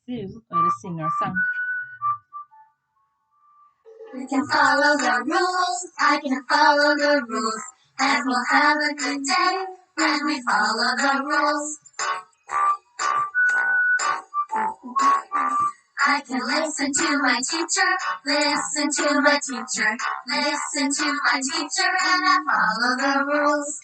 Sue or to sing our song. We can follow the rules, I can follow the rules, and we'll have a good day when we follow the rules. I can listen to my teacher, listen to my teacher, listen to my teacher, and I follow the rules.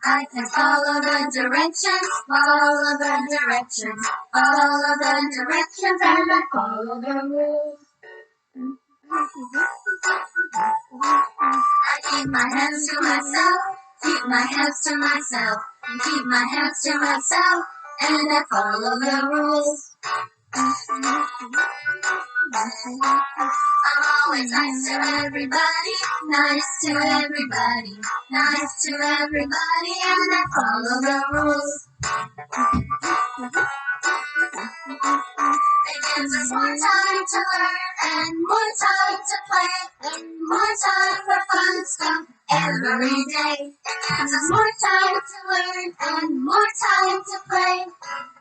I can follow the directions, follow the directions, follow the directions, and I follow the rules. I keep my hands to myself, keep my hands to myself, keep my hands to myself, and I follow the rules. I'm always nice to everybody, nice to everybody, nice to everybody, and I follow the rules. It gives us more time to learn, and more time to play, and more time for fun stuff every day. It gives us more time to learn, and more time to play,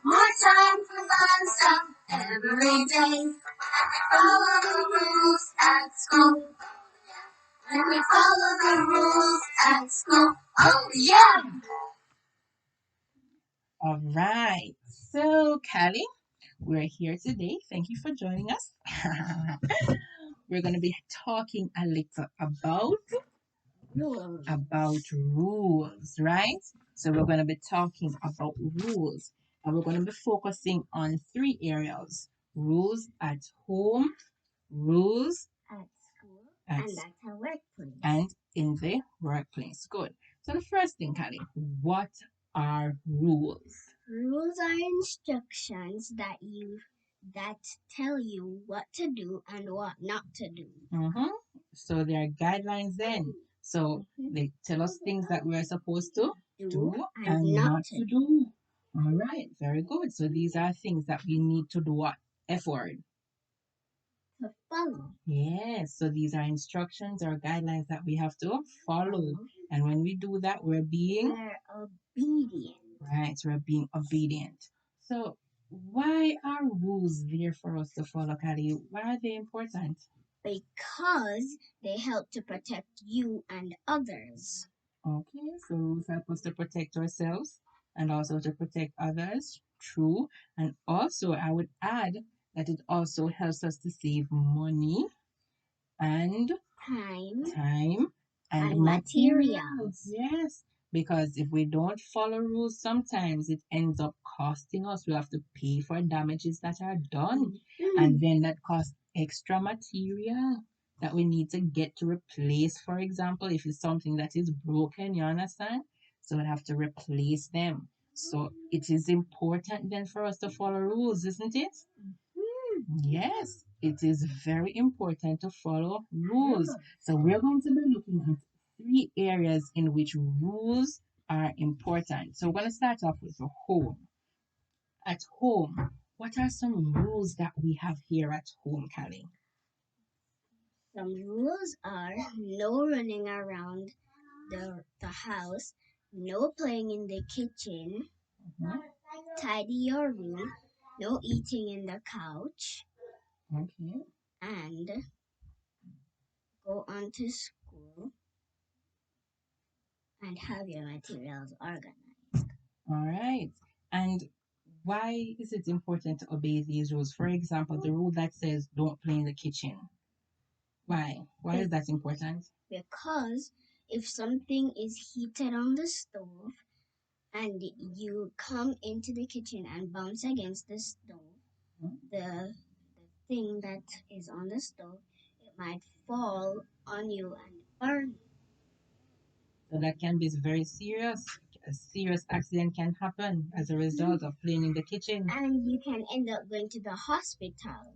more time for fun stuff every day. And we follow the rules at school. And we follow the rules at school. Oh yeah! All right. So, Callie, we're here today. Thank you for joining us. We're going to be talking a little about rules, right? So we're going to be talking about rules, and we're going to be focusing on three areas: rules at home, rules At school at and at our workplace. and in the workplace. Good. So the first thing, Callie, what are rules? Rules are instructions that tell you what to do and what not to do. So there are guidelines then. So they tell us things that we're supposed to do and not to do. All right, very good. So these are things that we need to do what? Effort. To follow. Yes, so these are instructions or guidelines that we have to follow. And when we do that, we're being obedient. Right, we're being obedient. So why are rules there for us to follow, Kali? Why are they important? Because they help to protect you and others. Okay, so rules help us to protect ourselves and also to protect others. True. And also, I would add that it also helps us to save money and time and materials. Yes. Because if we don't follow rules, sometimes it ends up costing us. We have to pay for damages that are done. And then that costs extra material that we need to get to replace, for example, if it's something that is broken, you understand? So we have to replace them. So it is important then for us to follow rules, isn't it? Yes, it is very important to follow rules. So we're going to be looking at three areas in which rules are important. So we're going to start off with the home. At home, what are some rules that we have here at home, Callie? Some rules are no running around the house, no playing in the kitchen, tidy your room, no eating in the couch, Okay. and go on to school and have your materials organized. All right. And why is it important to obey these rules? For example, the rule that says don't play in the kitchen. Why? Why is that important? Because if something is heated on the stove and you come into the kitchen and bounce against the stove, the thing that is on the stove, it might fall on you and burn you. So that can be very serious. A serious accident can happen as a result of playing in the kitchen. And you can end up going to the hospital,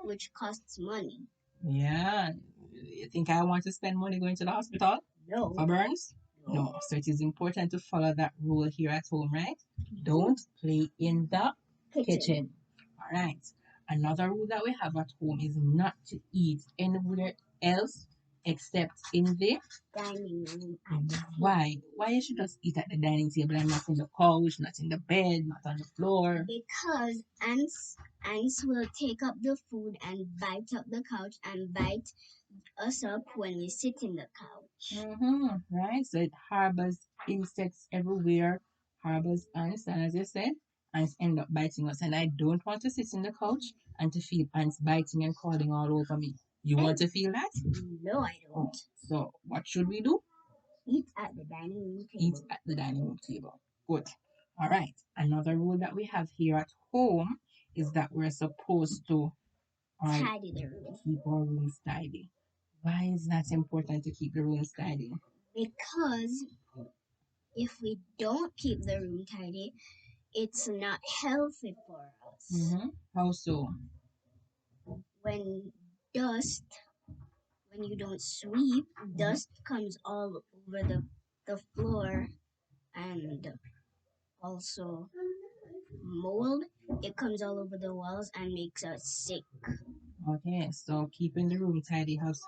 which costs money. Yeah. You think I want to spend money going to the hospital? No. For burns? No. So it is important to follow that rule here at home, right? Don't play in the kitchen. All right. Another rule that we have at home is not to eat anywhere else except in the dining room at home. Why you should just eat at the dining table and not in the couch, not in the bed, not on the floor? Because ants will take up the food and bite up the couch and bite us up when we sit in the couch. Right? So it harbors insects everywhere, harbors ants, and as you said, ants end up biting us. And I don't want to sit in the couch and to feel ants biting and crawling all over me. You want to feel that? No, I don't. So what should we do? Eat at the dining room Eat table. at the dining room table. Good. All right. Another rule that we have here at home is that we're supposed to Tidy the room. keep our rooms tidy. Why is that important to keep the rooms tidy? Because if we don't keep the room tidy, it's not healthy for us. How so? When dust, when you don't sweep, dust comes all over the floor, and also mold. It comes all over the walls and makes us sick. Okay, so keeping the room tidy helps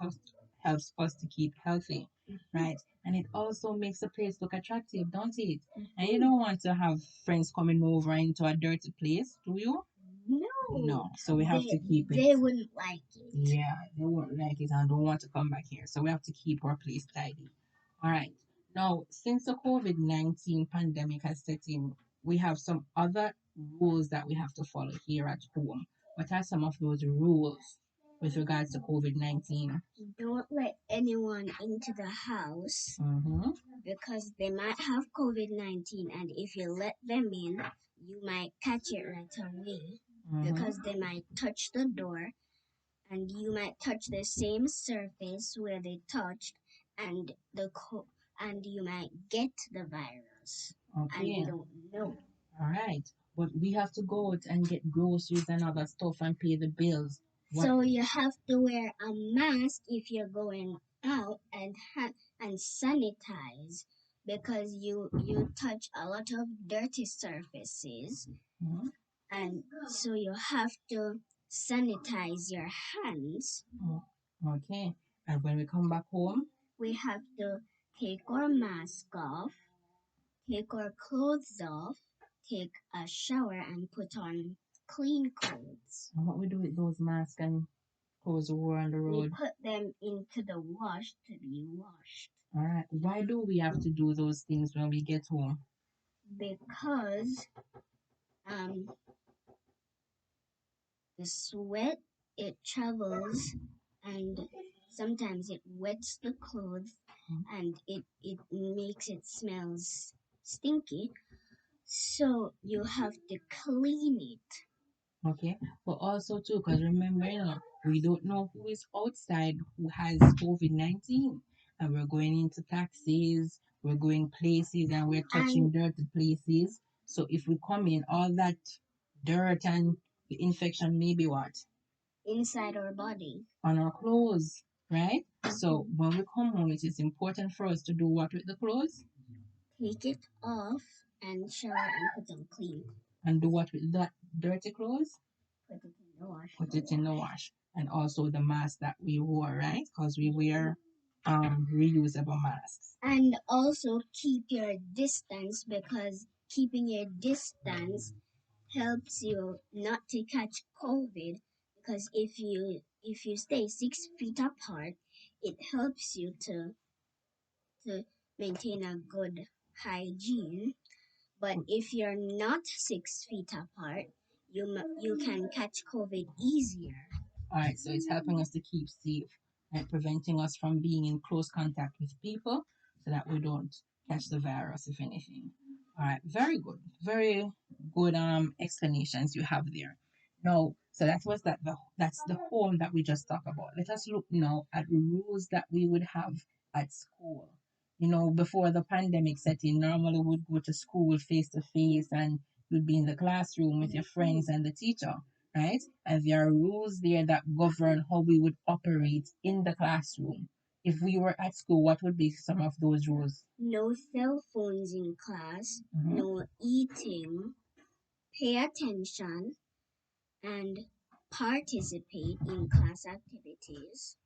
us to keep healthy, right? And it also makes the place look attractive, don't it? And you don't want to have friends coming over into a dirty place, do you? No. So we have to keep it. They wouldn't like it. Yeah, they won't like it and don't want to come back here. So we have to keep our place tidy. All right. Now, since the COVID-19 pandemic has set in, we have some other rules that we have to follow here at home. What are some of those rules with regards to COVID-19? Don't let anyone into the house because they might have COVID-19, and if you let them in, you might catch it right away because they might touch the door and you might touch the same surface where they touched, and and you might get the virus, and you Okay. don't know. All right. But we have to go out and get groceries and other stuff and pay the bills. So you have to wear a mask if you're going out and sanitize because you touch a lot of dirty surfaces, and so you have to sanitize your hands. Okay. And when we come back home, We have to take our mask off, take our clothes off, take a shower, and put on clean clothes. and what we do with those masks and clothes we wore on the We road? put them into the wash to be washed. All right. Why do we have to do those things when we get home? Because the sweat, it travels, and sometimes it wets the clothes, and it makes it smells stinky. So you have to clean it. Okay. But also too, because remember, we don't know who is outside who has COVID-19. And we're going into taxis, we're going places and we're touching dirty places. So if we come in, all that dirt and the infection may be what? Inside our body. On our clothes, right? So when we come home, it is important for us to do what with the clothes? Take it off and shower and put them clean. And do what with that dirty clothes? Put it in the wash. Put it in the wash. And also the mask that we wore, right? Because we wear reusable masks. And also keep your distance because keeping your distance helps you not to catch COVID because if you stay 6 feet apart, it helps you to maintain a good hygiene. But if you're not 6 feet apart, you can catch COVID easier. All right, so it's helping us to keep safe and preventing us from being in close contact with people so that we don't catch the virus, if anything. All right, very good. Very good explanations you have there. Now, so that's the home that we just talked about. Let us look now at rules that we would have at school. Before the pandemic set in, normally we'd go to school face to face and you'd be in the classroom with your friends and the teacher, right? And there are rules there that govern how we would operate in the classroom. If we were at school, what would be some of those rules? No cell phones in class, no eating, pay attention, and participate in class activities.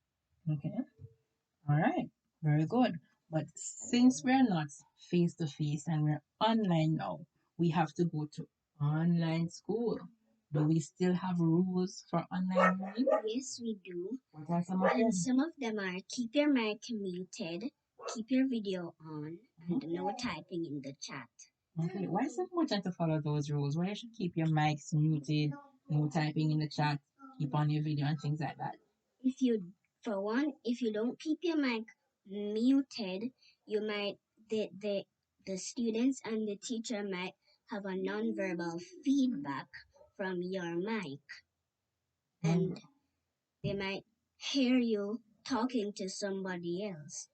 Okay. All right, very good. But since we're not face to face and we're online now, we have to go to online school. Do we still have rules for online learning? Yes, we do. What are some of And them? some of them are keep your mic muted, keep your video on, and no typing in the chat. Okay, why is it important to follow those rules? Why you should keep your mics muted, no typing in the chat, keep on your video and things like that? If you, for one, if you don't keep your mic muted, you might the students and the teacher might have a nonverbal feedback from your mic, and they might hear you talking to somebody else.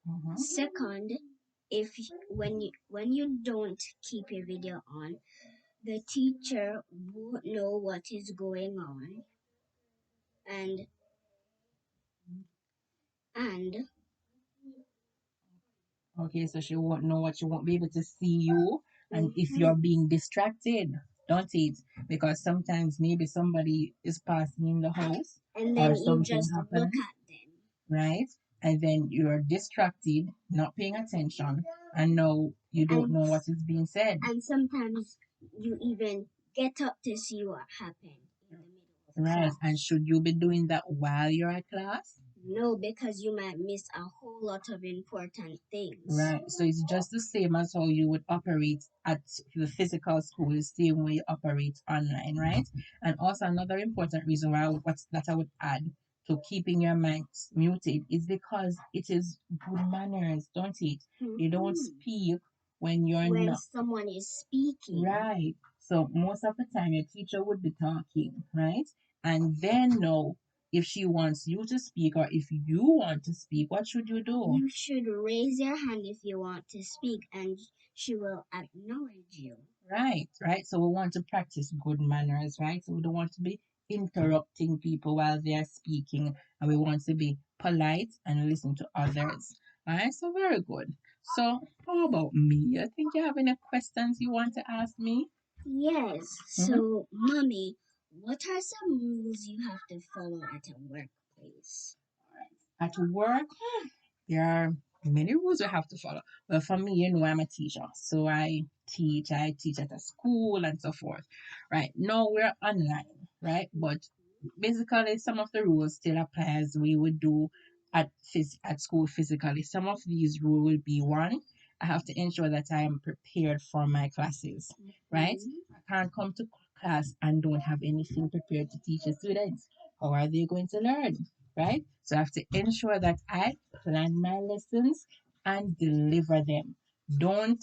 Mm-hmm. Second, if when you don't keep your video on, the teacher won't know what is going on, and and Okay, so she won't know what, she won't be able to see you, and if you're being distracted, don't it? Because sometimes maybe somebody is passing in the house and or then you something just look happened, at them. right? And then you're distracted, not paying attention, and now you don't And know what is being said. and sometimes you even get up to see what happened in the middle of Right. class. And should you be doing that while you're at class? No, because you might miss a whole lot of important things. Right. So it's just the same as how you would operate at the physical school, the same way you operate online, right? And also another important reason why what's that I would add to keeping your mics muted is because it is good manners, don't it? You don't speak when you're When not someone is speaking. right. So most of the time your teacher would be talking, right? And then know if she wants you to speak or if you want to speak, what should you do? You should raise your hand if you want to speak, and she will acknowledge you. Right, right. So we want to practice good manners, right? So we don't want to be interrupting people while they're speaking, and we want to be polite and listen to others. All right, so very good. So, how about me? I think you have any questions you want to ask me? Yes. Mhm. So, mommy, what are some rules you have to follow at a workplace? At work, there are many rules we have to follow. Well, for me, you know, I'm a teacher, so I teach at a school and so forth. Right now, we're online, right? But basically, some of the rules still apply as we would do at school physically. Some of these rules will be one. I have to ensure that I am prepared for my classes, right? I can't come to class and don't have anything prepared to teach the students. How are they going to learn? Right? So I have to ensure that I plan my lessons and deliver them. Don't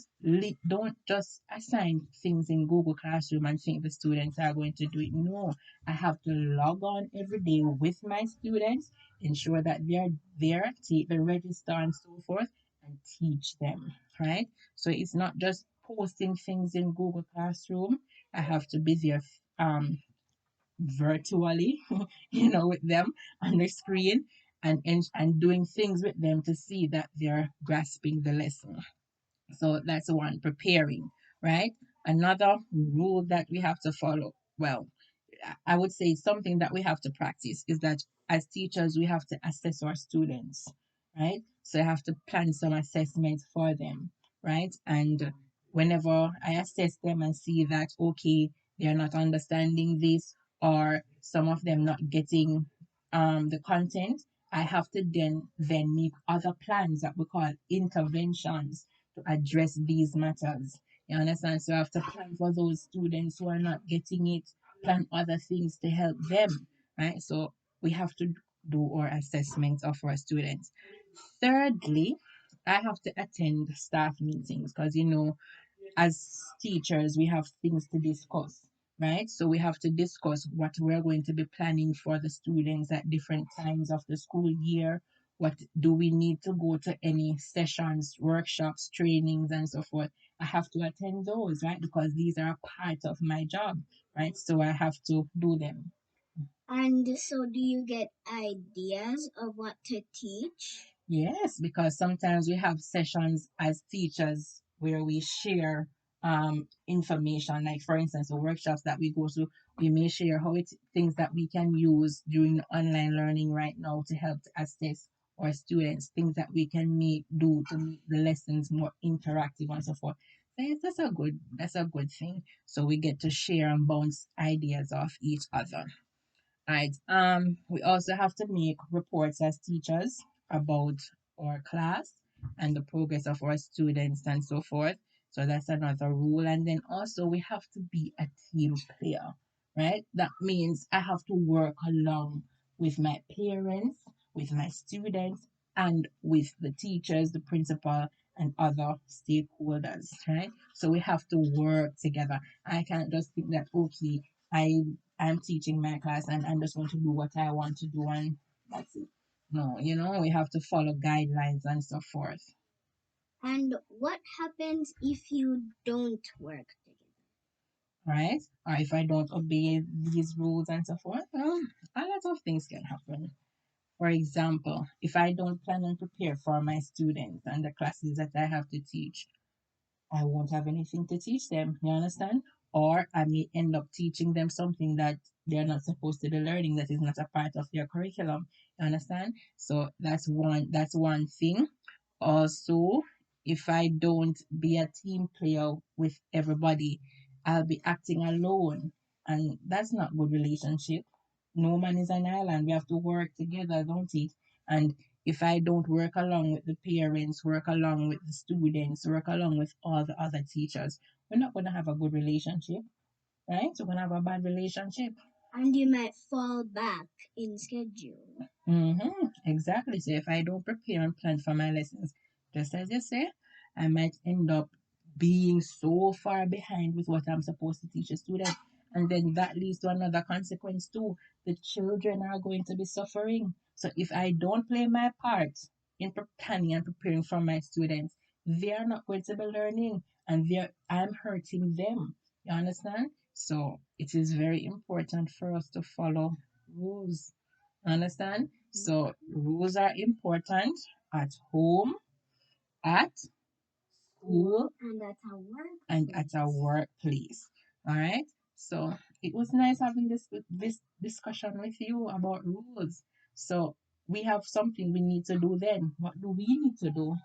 just assign things in Google Classroom and think the students are going to do it. No, I have to log on every day with my students, ensure that they're there, take the register and so forth, and teach them. Right? So it's not just posting things in Google Classroom. I have to be there virtually, with them on the screen and doing things with them to see that they're grasping the lesson. So that's one, preparing, right? Another rule that we have to follow. Well, I would say something that we have to practice is that as teachers, we have to assess our students, right? So I have to plan some assessments for them, right? And whenever I assess them and see that, okay, they're not understanding this or some of them not getting the content, I have to then make other plans that we call interventions to address these matters. You understand? So I have to plan for those students who are not getting it, plan other things to help them, right? So we have to do our assessment of our students. Thirdly, I have to attend staff meetings because, as teachers, we have things to discuss, right? So we have to discuss what we're going to be planning for the students at different times of the school year. What do we need to go to any sessions, workshops, trainings, and so forth? I have to attend those, right? Because these are a part of my job, right? So I have to do them. And so, do you get ideas of what to teach? Yes, because sometimes we have sessions as teachers where we share information. Like for instance, the workshops that we go to, we may share things that we can use during online learning right now to help to assess our students, things that we can do to make the lessons more interactive and so forth. So yes, that's a good thing. So we get to share and bounce ideas off each other. Right. We also have to make reports as teachers about our class and the progress of our students and so forth. So that's another rule. And then also we have to be a team player, right? That means I have to work along with my parents, with my students, and with the teachers, the principal, and other stakeholders, right? So we have to work together. I can't just think that, okay, I I'm teaching my class and I'm just going to do what I want to do and that's it. No, we have to follow guidelines and so forth, And what happens if you don't work together? right? Or if I don't obey these rules and so forth, a lot of things can happen. For example, if I don't plan and prepare for my students and the classes that I have to teach, I won't have anything to teach them. You understand? Or I may end up teaching them something that they're not supposed to be learning that is not a part of their curriculum. You understand? So that's one thing. Also, if I don't be a team player with everybody, I'll be acting alone. And that's not good relationship. No man is an island. We have to work together, don't it? And if I don't work along with the parents, work along with the students, work along with all the other teachers, we're not going to have a good relationship, right? We're going to have a bad relationship. And you might fall back in schedule. Exactly. So if I don't prepare and plan for my lessons, just as you say, I might end up being so far behind with what I'm supposed to teach a student. And then that leads to another consequence too. The children are going to be suffering. So if I don't play my part in planning and preparing for my students, they are not going to be learning and I'm hurting them. You understand? So it is very important for us to follow rules. Understand? So rules are important at home, at school, And at our work. and at our workplace. All right. So it was nice having this discussion with you about rules. So we have something we need to do then. What do we need to do?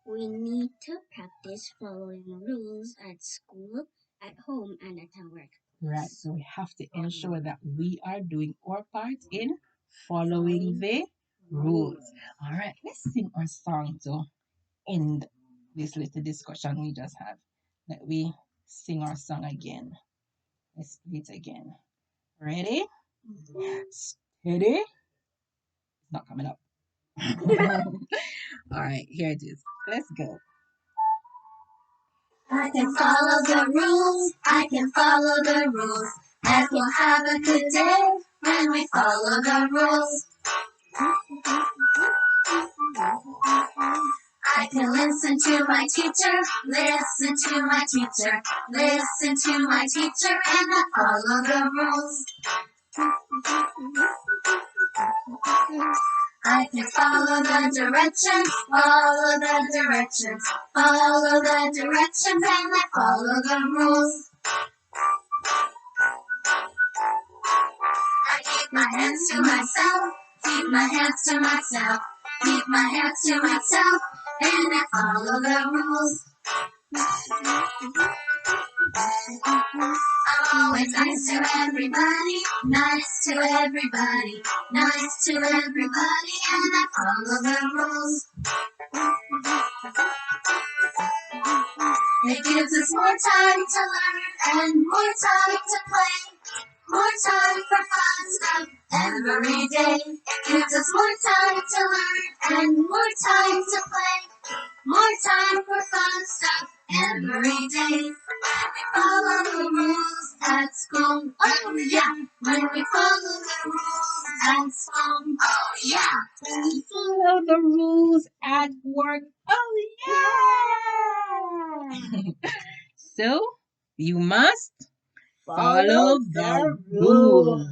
We need to practice following rules at school, at home, and at our work. Right. So we have to ensure that we are doing our part in following the rules. All right. Let's sing our song to end this little discussion we just had. Let we sing our song again. Let's play it again. Ready? Steady? It's not coming up. All right, here it is. Let's go. I can follow the rules. I can follow the rules. And we'll have a good day when we follow the rules. I can listen to my teacher, listen to my teacher, listen to my teacher, and I follow the rules. I can follow the directions, follow the directions, follow the directions, and I follow the rules. I keep my hands to myself, keep my hands to myself, keep my hands to myself, and I follow the rules. I'm always nice to everybody, nice to everybody, nice to everybody, and I follow the rules. It gives us more time to learn and more time to play. More time for fun stuff every day. It gives us more time to learn and more time to play. More time for fun stuff every day. When we follow the rules at school, oh yeah. When we follow the rules at school, oh yeah. When we follow the rules at work, oh yeah. So you must follow the rules.